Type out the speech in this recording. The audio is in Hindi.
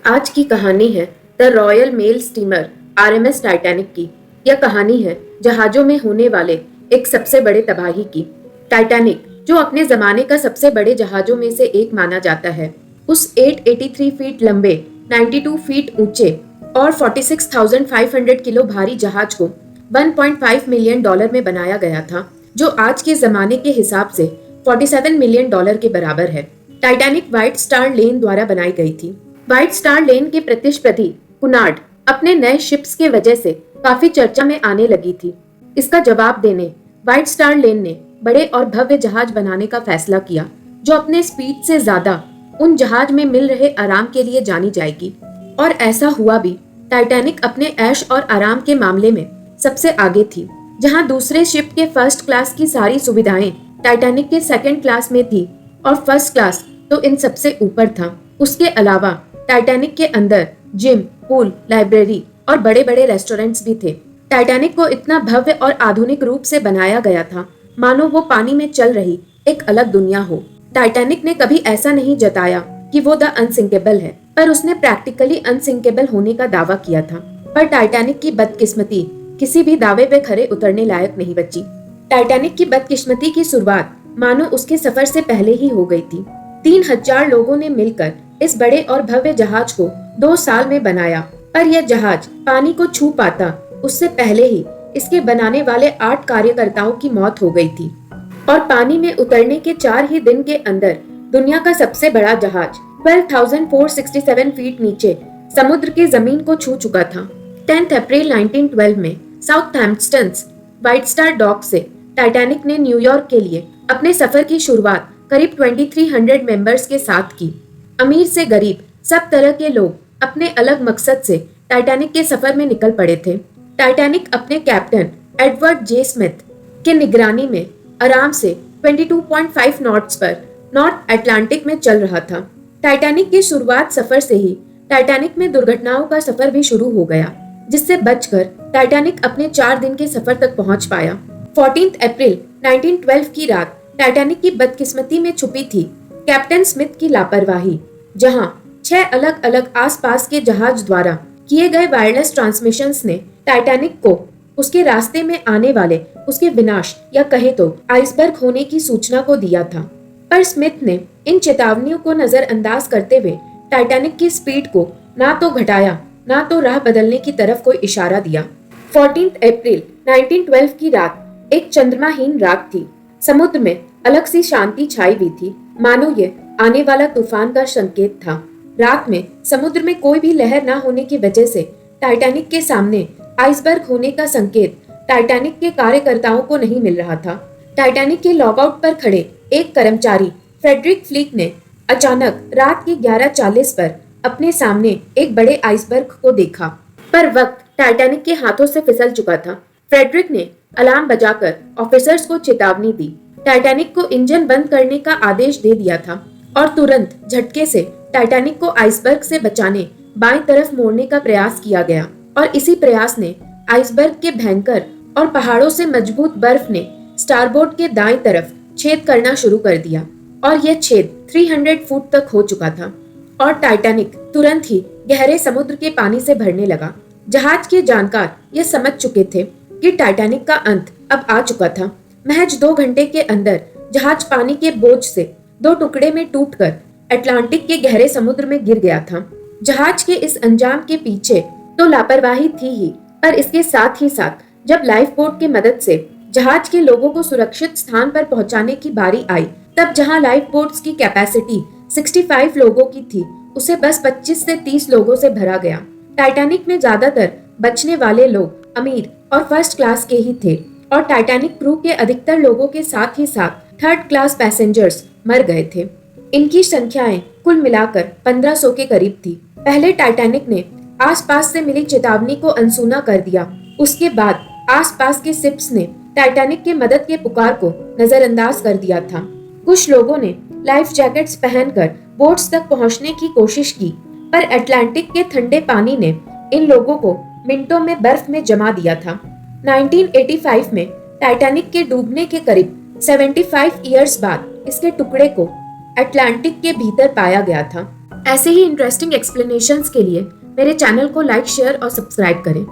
आज की कहानी है the royal mail steamer RMS Titanic की। यह कहानी है जहाजों में होने वाले एक सबसे बड़े तबाही की। टाइटैनिक, जो अपने जमाने का सबसे बड़े जहाजों में से एक माना जाता है, उस 883 फीट लंबे, 92 फीट ऊंचे और 46,500 किलो भारी जहाज को $1.5 मिलियन में बनाया गया था, जो आज के जमाने के हिसाब से $47 मिलियन के बराबर है। टाइटैनिक व्हाइट स्टार लेन द्वारा बनाई गई थी। व्हाइट स्टार लेन के प्रतिस्पर्धी कुनार्ड अपने नए शिप्स के वजह से काफी चर्चा में आने लगी थी। इसका जवाब देने व्हाइट स्टार लेन ने बड़े और भव्य जहाज बनाने का फैसला किया, जो अपने स्पीड से ज्यादा उन जहाज में मिल रहे आराम के लिए जानी जाएगी। और ऐसा हुआ भी। टाइटैनिक अपने ऐश और आराम के मामले में सबसे आगे थी। जहां दूसरे शिप के फर्स्ट क्लास की सारी सुविधाएं टाइटैनिक के सेकंड क्लास में थी और फर्स्ट क्लास तो इन सबसे ऊपर था। उसके अलावा टाइटैनिक के अंदर जिम, पूल, लाइब्रेरी और बड़े बड़े रेस्टोरेंट्स भी थे। टाइटैनिक को इतना भव्य और आधुनिक रूप से बनाया गया था मानो वो पानी में चल रही एक अलग दुनिया हो। टाइटैनिक ने कभी ऐसा नहीं जताया कि वो द अनसिंकेबल है, पर उसने प्रैक्टिकली अनसिंकेबल होने का दावा किया था। पर टाइटैनिक की बदकिस्मती किसी भी दावे पे खरे उतरने लायक नहीं बची। टाइटैनिक की बदकिस्मती की शुरुआत मानो उसके सफर से पहले ही हो गई थी। 3,000 लोगों ने मिलकर इस बड़े और भव्य जहाज को 2 साल में बनाया, पर यह जहाज पानी को छू पाता उससे पहले ही इसके बनाने वाले 8 कार्यकर्ताओं की मौत हो गई थी। और पानी में उतरने के 4 ही दिन के अंदर दुनिया का सबसे बड़ा जहाज 12,467 फीट नीचे समुद्र की जमीन को छू चुका था। 10 अप्रैल 1912 में साउथहैम्पटन व्हाइट स्टार डॉक से टाइटैनिक ने न्यूयॉर्क के लिए अपने सफर की शुरुआत करीब 2300 मेंबर्स के साथ की। अमीर से गरीब सब तरह के लोग अपने अलग मकसद से टाइटैनिक के सफर में निकल पड़े थे। टाइटैनिक अपने कैप्टन एडवर्ड जे स्मिथ के निगरानी में आराम से 22.5 नॉट्स पर नॉर्थ अटलांटिक में चल रहा था। टाइटैनिक की शुरुआत सफर से ही टाइटैनिक में दुर्घटनाओं का सफर भी शुरू हो गया, जिससे बचकर टाइटैनिक अपने 4 दिन के सफर तक पहुंच पाया। 14 अप्रैल 1912 की रात टाइटैनिक की बदकिस्मती में छुपी थी कैप्टन स्मिथ की लापरवाही, जहां 6 अलग अलग आसपास के जहाज द्वारा किए गए वायरलेस ट्रांसमिशंस ने टाइटैनिक को उसके रास्ते में आने वाले उसके विनाश या कहे तो आइसबर्ग होने की सूचना को दिया था। पर स्मिथ ने इन चेतावनियों को नजरअंदाज करते हुए टाइटैनिक की स्पीड को ना तो घटाया ना तो राह बदलने की तरफ कोई इशारा दिया। 14 अप्रैल 1912 की रात एक चंद्रमाहीन रात थी। समुद्र में अलग सी शांति छाई हुई थी, मानो ये आने वाला तूफान का संकेत था। रात में समुद्र में कोई भी लहर ना होने की वजह से टाइटैनिक के सामने आइसबर्ग होने का संकेत टाइटैनिक के कार्यकर्ताओं को नहीं मिल रहा था। टाइटैनिक के लॉगआउट पर खड़े एक कर्मचारी फ्रेडरिक फ्लीक ने अचानक रात के 11:40 पर अपने सामने एक बड़े आइसबर्ग को देखा, पर वक्त टाइटैनिक के हाथों से फिसल चुका था। फ्रेडरिक ने अलार्म बजाकर ऑफिसर्स को चेतावनी दी, टाइटैनिक को इंजन बंद करने का आदेश दे दिया था और तुरंत झटके से टाइटैनिक को आइसबर्ग से बचाने बाएं तरफ मोड़ने का प्रयास किया गया। और इसी प्रयास ने आइसबर्ग के भयंकर और पहाड़ों से मजबूत बर्फ ने स्टारबोर्ड के दाएं तरफ छेद करना शुरू कर दिया और यह छेद 300 फुट तक हो चुका था और टाइटैनिक तुरंत ही गहरे समुद्र के पानी से भरने लगा। जहाज के जानकार यह समझ चुके थे कि टाइटैनिक का अंत अब आ चुका था। महज 2 घंटे के अंदर जहाज पानी के बोझ से 2 टुकड़े में टूटकर अटलांटिक के गहरे समुद्र में गिर गया था। जहाज के इस अंजाम के पीछे तो लापरवाही थी ही, पर इसके साथ ही साथ जब लाइफ बोट की मदद से जहाज के लोगों को सुरक्षित स्थान पर पहुंचाने की बारी आई, तब जहां लाइफ बोट्स की कैपेसिटी 65 लोगों की थी, उसे बस 25 से 30 लोगों से भरा गया। टाइटैनिक में ज्यादातर बचने वाले लोग अमीर और फर्स्ट क्लास के ही थे और टाइटैनिक क्रू के अधिकतर लोगों के साथ ही साथ थर्ड क्लास पैसेंजर्स मर गए थे। इनकी संख्याएं कुल मिलाकर 1500 के करीब थी। पहले टाइटैनिक ने आसपास से मिली चेतावनी को अनसुना कर दिया। उसके बाद आसपास के शिप्स ने टाइटैनिक के मदद के पुकार को नजरअंदाज कर दिया था। कुछ लोगों ने लाइफ जैकेट्स पहनकर बोट्स तक पहुंचने की कोशिश की, पर अटलांटिक के ठंडे पानी ने इन लोगों को मिनटों में बर्फ में जमा दिया था। 1985 में टाइटैनिक के डूबने के करीब 75 ईयर्स बाद इसके टुकड़े को अटलांटिक के भीतर पाया गया था। ऐसे ही इंटरेस्टिंग एक्सप्लेनेशंस के लिए मेरे चैनल को लाइक, शेयर और सब्सक्राइब करें।